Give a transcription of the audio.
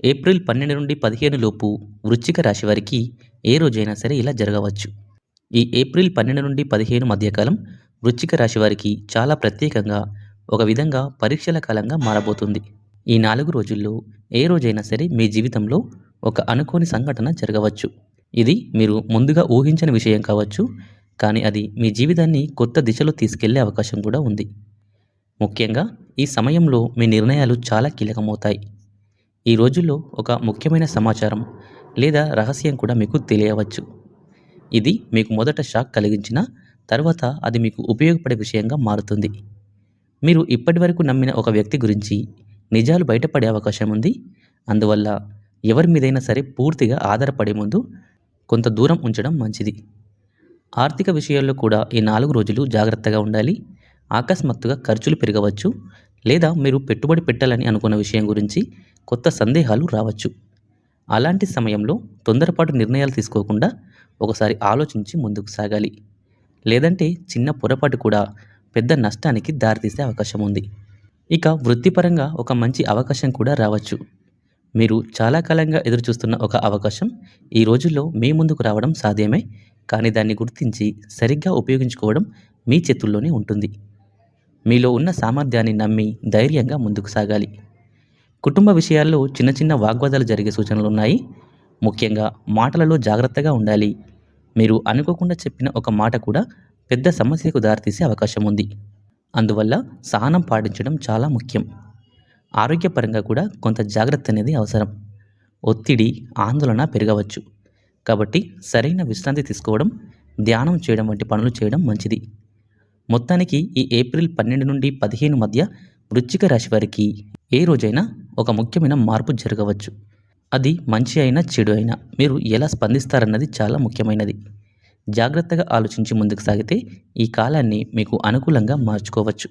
April 12 నుండి 15 లోపు వృశ్చిక రాశి వారికి ఏ రోజైనా సరే ఇలా జరగవచ్చు. ఈ ఏప్రిల్ 12 నుండి 15 మధ్యకాలం వృశ్చిక రాశి వారికి చాలా ప్రత్యేకంగా ఒక విధంగా పరీక్షల కాలంగా మారబోతుంది. ఈ 4 రోజుల్లో ఏ రోజైనా సరే మీ జీవితంలో ఒక అనుకోని సంఘటన జరగవచ్చు. ఇది మీరు ముందుగా ఊహించని విషయం కావచ్చు. కానీ అది మీ జీవితాన్ని కొత్త దిశలో తీసుకెళ్లే అవకాశం కూడా ఉంది. ముఖ్యంగా ఈ సమయంలో మీ నిర్ణయాలు చాలా కీలకమవుతాయి. ఈ రోజుల్లో ఒక ముఖ్యమైన సమాచారం లేదా రహస్యం కూడా మీకు తెలియవచ్చు. ఇది మీకు మొదట షాక్ కలిగించినా తర్వాత అది మీకు ఉపయోగపడే విషయంగా మారుతుంది. మీరు ఇప్పటివరకు నమ్మిన ఒక వ్యక్తి గురించి నిజాలు బయటపడే అవకాశం ఉంది. అందువల్ల ఎవరి మీదైనా సరే పూర్తిగా ఆధారపడే ముందు కొంత దూరం ఉంచడం మంచిది. ఆర్థిక విషయాల్లో కూడా ఈ 4 రోజులు జాగ్రత్తగా ఉండాలి. అకస్మాత్తుగా ఖర్చులు పెరగవచ్చు లేదా మీరు పెట్టుబడి పెట్టాలని అనుకున్న విషయం గురించి కొత్త సందేహాలు రావచ్చు. అలాంటి సమయంలో తొందరపాటు నిర్ణయాలు తీసుకోకుండా ఒకసారి ఆలోచించి ముందుకు సాగాలి. లేదంటే చిన్న పొరపాటు కూడా పెద్ద నష్టానికి దారితీసే అవకాశం ఉంది. ఇక వృత్తిపరంగా ఒక మంచి అవకాశం కూడా రావచ్చు. మీరు చాలా కాలంగా ఎదురుచూస్తున్న ఒక అవకాశం ఈ రోజుల్లో మీ ముందుకు రావడం సాధ్యమే. కానీ దాన్ని గుర్తించి సరిగ్గా ఉపయోగించుకోవడం మీ చేతుల్లోనే ఉంటుంది. మీలో ఉన్న సామర్థ్యాన్ని నమ్మి ధైర్యంగా ముందుకు సాగాలి. కుటుంబ విషయాల్లో చిన్న చిన్న వాగ్వాదాలు జరిగే సూచనలున్నాయి. ముఖ్యంగా మాటలలో జాగ్రత్తగా ఉండాలి. మీరు అనుకోకుండా చెప్పిన ఒక మాట కూడా పెద్ద సమస్యకు దారితీసే అవకాశం ఉంది. అందువల్ల సహనం పాటించడం చాలా ముఖ్యం. ఆరోగ్యపరంగా కూడా కొంత జాగ్రత్త అనేది అవసరం. ఒత్తిడి, ఆందోళన పెరగవచ్చు. కాబట్టి సరైన విశ్రాంతి తీసుకోవడం, ధ్యానం చేయడం వంటి పనులు చేయడం మంచిది. మొత్తానికి ఈ ఏప్రిల్ 12 నుండి 15 మధ్య వృశ్చిక రాశి వారికి ఏ రోజైనా ఒక ముఖ్యమైన మార్పు జరగవచ్చు. అది మంచి అయినా చెడు అయినా మీరు ఎలా స్పందిస్తారన్నది చాలా ముఖ్యమైనది. జాగ్రత్తగా ఆలోచించి ముందుకు సాగితే ఈ కాలాన్ని మీకు అనుకూలంగా మార్చుకోవచ్చు.